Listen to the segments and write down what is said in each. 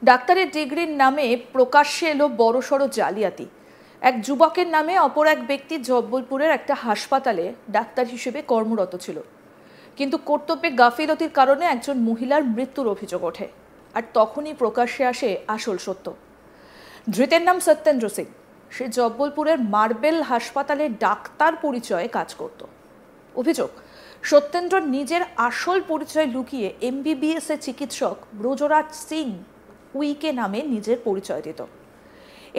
ডাক্তারের ডিগ্রির নামে প্রকাশ্যে এলো বড়সড় জালিয়াতি। এক যুবকের নামে অপর এক ব্যক্তি জব্বলপুরের একটা হাসপাতালে ডাক্তার হিসেবে কর্মরত ছিল, কিন্তু কর্তব্যে গাফিলতির কারণে একজন মহিলার মৃত্যুর অভিযোগ ওঠে। আর তখনই প্রকাশ্যে আসে আসল সত্য। ধৃতের নাম সত্যেন্দ্র সিং। সে জব্বলপুরের মার্বেল হাসপাতালে ডাক্তার পরিচয়ে কাজ করত। অভিযোগ, সত্যেন্দ্র নিজের আসল পরিচয় লুকিয়ে MBBS এর চিকিৎসক ব্রজরাজ সিং উইকে নামে নিজের পরিচয় দিত।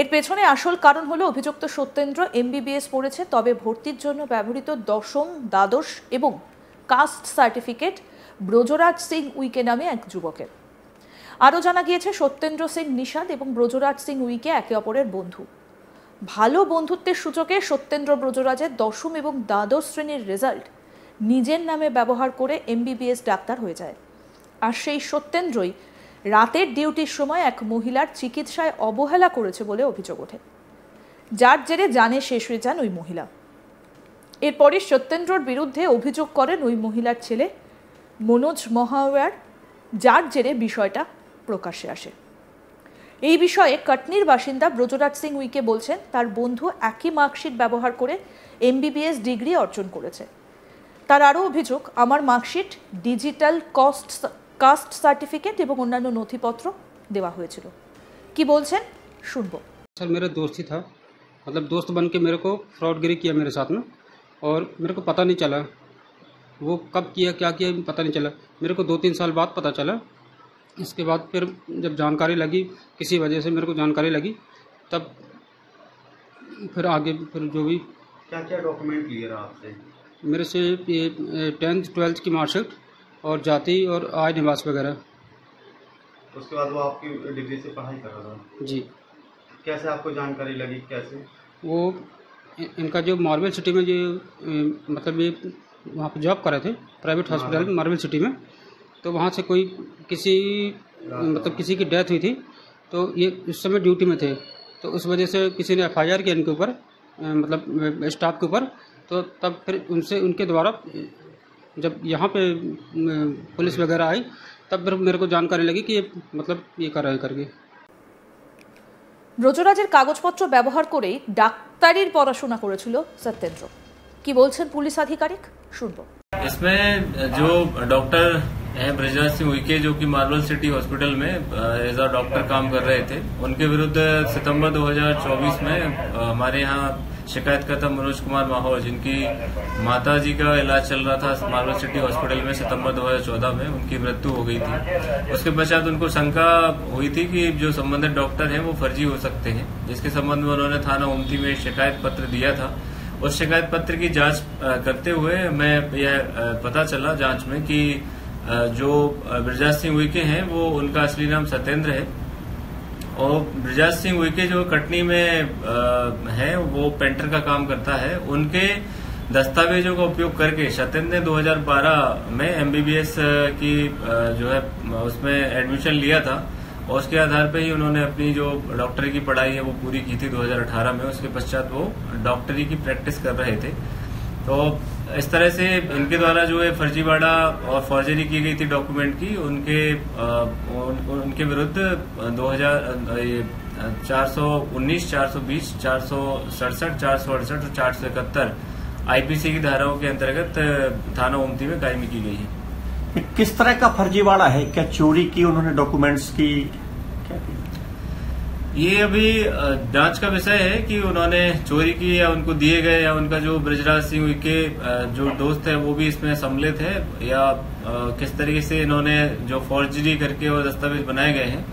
এর পেছনে আসল কারণ হলো অভিযুক্ত সত্যেন্দ্র MBBS পড়েছে, তবে ভর্তির জন্য ব্যবহৃত দশম, দ্বাদশ এবং কাস্ট সার্টিফিকেট ব্রজরাজ সিং উইকে নামে এক যুবকের। আরও জানা গিয়েছে, সত্যেন্দ্র সিং নিষাদ এবং ব্রজরাজ সিং উইকে একে অপরের বন্ধু। ভালো বন্ধুত্বের সূচকে সত্যেন্দ্র ব্রজরাজের দশম এবং দ্বাদশ শ্রেণীর রেজাল্ট নিজের নামে ব্যবহার করে MBBS ডাক্তার হয়ে যায়। আর সেই সত্যেন্দ্রই রাতের ডিউটির সময় এক মহিলার চিকিৎসায় অবহেলা করেছে বলে অভিযোগ ওঠে, যার জেরে জানে শেষ হয়ে যান ওই মহিলা। এরপরই সত্যেন্দ্রর বিরুদ্ধে অভিযোগ করেন ওই মহিলার ছেলে মনোজ মহাওয়ার, যার জেরে বিষয়টা প্রকাশ্যে আসে। এই বিষয়ে কাটনির বাসিন্দা ব্রজরাজ সিং উইকে বলছেন, তার বন্ধু একই মার্কশিট ব্যবহার করে MBBS ডিগ্রি অর্জন করেছে। তার আরও অভিযোগ, আমার মার্কশিট, ডিজিটাল কাস্ট সার্টিফিকেট এবং অন্যান্য নথিপত্র দেওয়া হয়েছিল। কি বলছেন শুনবো। सर मेरा दोस्त ही था, मतलब दोस्त बन के मेरे को फ्रॉडगिरी किया मेरे साथ में, और मेरे को पता नहीं चला वो कब किया, क्या किया, पता नहीं चला। मेरे को 2-3 साल बाद पता चला। इसके बाद फिर जब जानकारी लगी, किसी वजह से मेरे को जानकारी लगी, तब फिर आगे फिर जो भी क्या क्या डॉक्यूमेंट लिए रहा आपसे? मेरे से ये 10th 12th की मार्कशीट और जाति और आय निवास वगैरह। उसके बाद वो आपकी डिग्री से पढ़ाई कर रहा था? जी। कैसे आपको जानकारी लगी, कैसे? वो इनका जो मार्बल सिटी में जो मतलब ये वहाँ पर जॉब कर रहे थे प्राइवेट हॉस्पिटल में मार्बल सिटी में, तो वहाँ से कोई किसी की डेथ हुई थी, तो ये उस समय ड्यूटी में थे, तो उस वजह से किसी ने FIR किया इनके ऊपर, मतलब स्टाफ के ऊपर। तो तब फिर उनके द्वारा जब यहाँ पे पुलिस वगैरह आई, तब फिर मेरे को जानकारी लगी कि ये मतलब ये कर रहे करके। ব্রজরাজের কাগজপত্র ব্যবহার করেই ডাক্তারির পড়াশোনা করেছিল সত্যেন্দ্র। কি বলছেন পুলিশ আধিকারিক শুনবো। इसमें जो डॉक्टर हैं ब्रजराज सिंह उइके, जो कि मार्बल सिटी हॉस्पिटल में एज अ डॉक्टर काम कर रहे थे, उनके विरुद्ध सितंबर 2024 में हमारे यहाँ शिकायतकर्ता मनोज कुमार माहौर, जिनकी माताजी का इलाज चल रहा था मार्बल सिटी हॉस्पिटल में, सितंबर 2014 में उनकी मृत्यु हो गई थी। उसके पश्चात उनको शंका हुई थी कि जो संबंधित डॉक्टर हैं वो फर्जी हो सकते हैं, जिसके संबंध में उन्होंने थाना ओमती में शिकायत पत्र दिया था। उस शिकायत पत्र की जांच करते हुए मैं यह पता चला जांच में कि जो ब्रजराज सिंह उइके हैं वो उनका असली नाम सत्येंद्र है, और ब्रजराज सिंह उइके जो कटनी में है वो पेंटर का काम करता है। उनके दस्तावेजों का उपयोग करके सत्येंद्र ने 2012 में MBBS की जो है उसमें एडमिशन लिया था, और उसके आधार पे ही उन्होंने अपनी जो डॉक्टरी की पढ़ाई है वो पूरी की थी 2018 में। उसके पश्चात वो डॉक्टरी की प्रैक्टिस कर रहे थे। तो इस तरह से इनके द्वारा जो है फर्जीवाड़ा और फॉर्जरी की गई थी डॉक्यूमेंट की, उनके विरुद्ध 419, 420, 467, 468 और 471 IPC की धाराओं के अंतर्गत थाना ओमती में कायमी की गई है। किस तरह का फर्जीवाड़ा है? क्या चोरी की उन्होंने डॉक्यूमेंट्स की? क्या की? ये अभी जांच का विषय है कि उन्होंने चोरी की या उनको दिए गए, या उनका जो ब्रजराज सिंह के जो दोस्त है वो भी इसमें सम्मिलित है, या किस तरीके से इन्होंने जो फॉर्जरी करके वो दस्तावेज बनाए गए हैं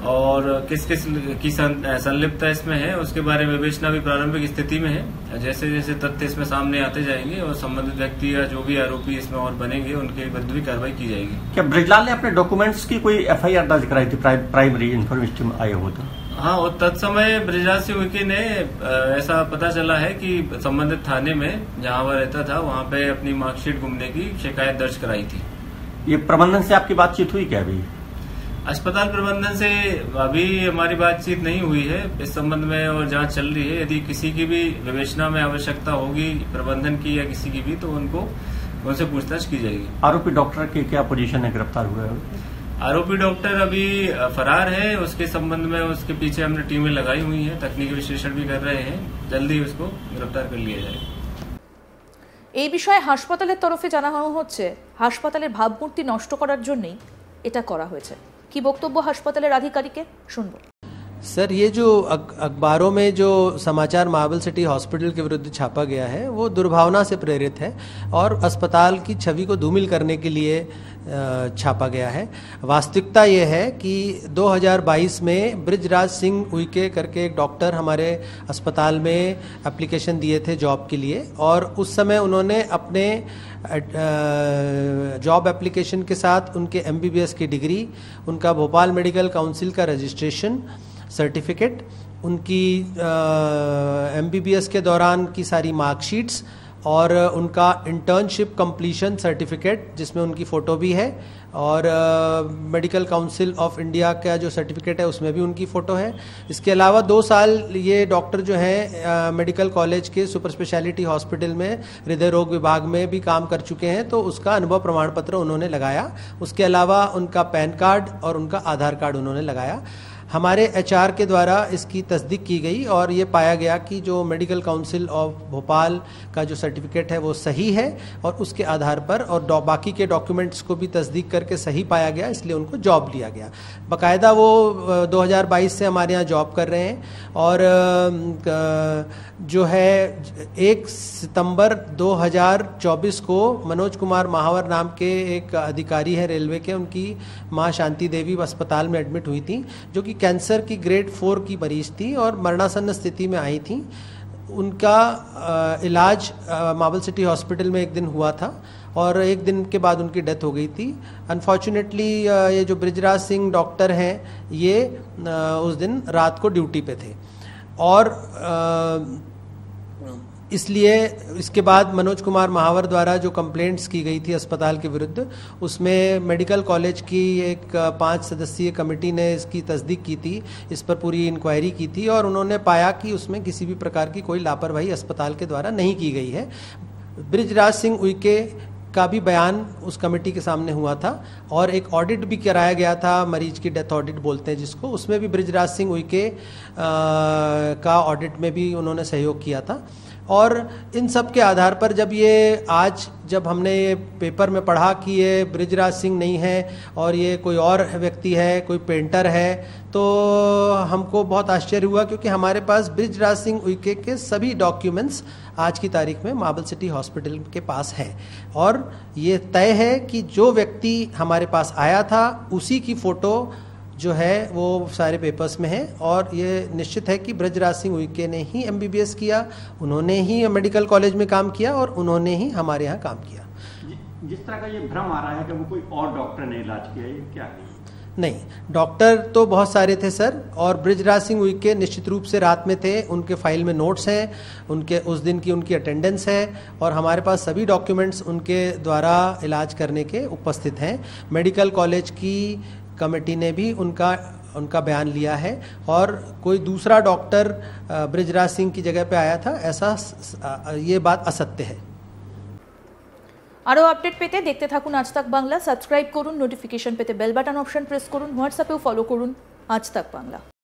और किस किस की संलिप्तता इसमें है, उसके बारे में विवेचना भी प्रारंभिक स्थिति में है। जैसे जैसे तथ्य इसमें सामने आते जाएंगे और संबंधित व्यक्ति या जो भी आरोपी इसमें और बनेंगे उनके विरुद्ध भी कार्रवाई की जाएगी। क्या ब्रजलाल ने अपने डॉक्यूमेंट्स की कोई FIR दर्ज कराई थी? प्राइमरी इन्फॉर्मेशन आए हो तो? हाँ, और तत्समय ब्रजराज सिंह उइके ने ऐसा पता चला है कि संबंधित थाने में जहाँ वह रहता था वहाँ पे अपनी मार्कशीट गुमने की शिकायत दर्ज कराई थी। ये प्रबंधन से आपकी बातचीत हुई क्या? अभी अस्पताल प्रबंधन से अभी हमारी बातचीत नहीं हुई है इस संबंध में, और जांच चल रही है। यदि किसी की भी विवेचना में आवश्यकता होगी प्रबंधन की या किसी की भी, तो उनसे पूछताछ की जाएगी। आरोपी डॉक्टर की क्या पोजीशन है, गिरफ्तार हुए? आरोपी डॉक्टर अभी फरार है। उसके संबंध में उसके पीछे हमने टीमें लगाई हुई हैं, तकनीकी विश्लेषण भी कर रहे हैं। जल्दी उसको गिरफ्तार कर लिया जाएगा। এই বিষয়ে হাসপাতালের তরফে জানানো হচ্ছে হাসপাতালের ভাবমূর্তি নষ্ট করার জন্যই এটা করা হয়েছে। কি বক্তব্য হাসপাতালের আধিকারিকের শুনবো। सर, ये जो अखबारों में जो समाचार मार्बल सिटी हॉस्पिटल के विरुद्ध छापा गया है वो दुर्भावना से प्रेरित है और अस्पताल की छवि को धूमिल करने के लिए छापा गया है। वास्तविकता ये है कि 2022 में बृजराज सिंह उइके करके एक डॉक्टर हमारे अस्पताल में एप्लीकेशन दिए थे जॉब के लिए, और उस समय उन्होंने अपने जॉब एप्लीकेशन के साथ उनके MBBS की डिग्री, उनका भोपाल मेडिकल काउंसिल का रजिस्ट्रेशन सर्टिफिकेट, उनकी MBBS के दौरान की सारी मार्कशीट्स और उनका इंटर्नशिप कंप्लीशन सर्टिफिकेट जिसमें उनकी फ़ोटो भी है, और मेडिकल काउंसिल ऑफ इंडिया का जो सर्टिफिकेट है उसमें भी उनकी फ़ोटो है। इसके अलावा 2 साल ये डॉक्टर जो हैं मेडिकल कॉलेज के सुपर स्पेशलिटी हॉस्पिटल में हृदय रोग विभाग में भी काम कर चुके हैं, तो उसका अनुभव प्रमाण पत्र उन्होंने लगाया। उसके अलावा उनका पैन कार्ड और उनका आधार कार्ड उन्होंने लगाया। हमारे HR के द्वारा इसकी तस्दीक की गई और ये पाया गया कि जो मेडिकल काउंसिल ऑफ भोपाल का जो सर्टिफिकेट है वो सही है, और उसके आधार पर और बाकी के डॉक्यूमेंट्स को भी तस्दीक करके सही पाया गया, इसलिए उनको जॉब लिया गया। बाकायदा वो 2022 से हमारे यहाँ जॉब कर रहे हैं, और जो है 1 सितंबर 2024 को मनोज कुमार महावर नाम के एक अधिकारी है रेलवे के, उनकी माँ शांति देवी अस्पताल में एडमिट हुई थी, जो कि कैंसर की ग्रेड 4 की मरीज थी और मरणासन्न स्थिति में आई थी। उनका इलाज मार्बल सिटी हॉस्पिटल में एक दिन हुआ था और एक दिन के बाद उनकी डेथ हो गई थी। अनफॉर्चुनेटली ये जो बृजराज सिंह डॉक्टर हैं ये उस दिन रात को ड्यूटी पे थे, और इसलिए इसके बाद मनोज कुमार महावर द्वारा जो कंप्लेंट्स की गई थी अस्पताल के विरुद्ध, उसमें मेडिकल कॉलेज की एक 5 सदस्यीय कमेटी ने इसकी तस्दीक की थी, इस पर पूरी इंक्वायरी की थी, और उन्होंने पाया कि उसमें किसी भी प्रकार की कोई लापरवाही अस्पताल के द्वारा नहीं की गई है। बृजराज सिंह उइके का भी बयान उस कमेटी के सामने हुआ था, और एक ऑडिट भी कराया गया था, मरीज की डेथ ऑडिट बोलते हैं जिसको, उसमें भी बृजराज सिंह उइके का ऑडिट में भी उन्होंने सहयोग किया था। और इन सब के आधार पर जब हमने ये पेपर में पढ़ा कि ये बृजराज सिंह नहीं है और ये कोई और व्यक्ति है, कोई पेंटर है, तो हमको बहुत आश्चर्य हुआ, क्योंकि हमारे पास बृजराज सिंह उइके के सभी डॉक्यूमेंट्स आज की तारीख में मार्बल सिटी हॉस्पिटल के पास हैं, और ये तय है कि जो व्यक्ति हमारे पास आया था उसी की फ़ोटो जो है वो सारे पेपर्स में है, और ये निश्चित है कि बृजराज सिंह उइके ने ही MBBS किया, उन्होंने ही मेडिकल कॉलेज में काम किया और उन्होंने ही हमारे यहाँ काम किया। जिस तरह का ये भ्रम आ रहा है कि वो कोई और डॉक्टर ने इलाज किया, ये क्या है? नहीं, डॉक्टर तो बहुत सारे थे सर, और बृजराज सिंह उइके निश्चित रूप से रात में थे, उनके फाइल में नोट्स हैं, उनके उस दिन की उनकी अटेंडेंस है, और हमारे पास सभी डॉक्यूमेंट्स उनके द्वारा इलाज करने के उपस्थित हैं। मेडिकल कॉलेज की कमेटी ने भी उनका बयान लिया है, और कोई दूसरा डॉक्टर बृजराज सिंह की जगह पे आया था, ऐसा ये बात असत्य है। আরও আপডেট পেতে দেখতে থাকুন আজ তাক বাংলা। সাবস্ক্রাইব করুন, নোটিফিকেশন পেতে বেল বাটন অপশন প্রেস করুন, হোয়াটসঅ্যাপেও ফলো করুন আজ তাক বাংলা।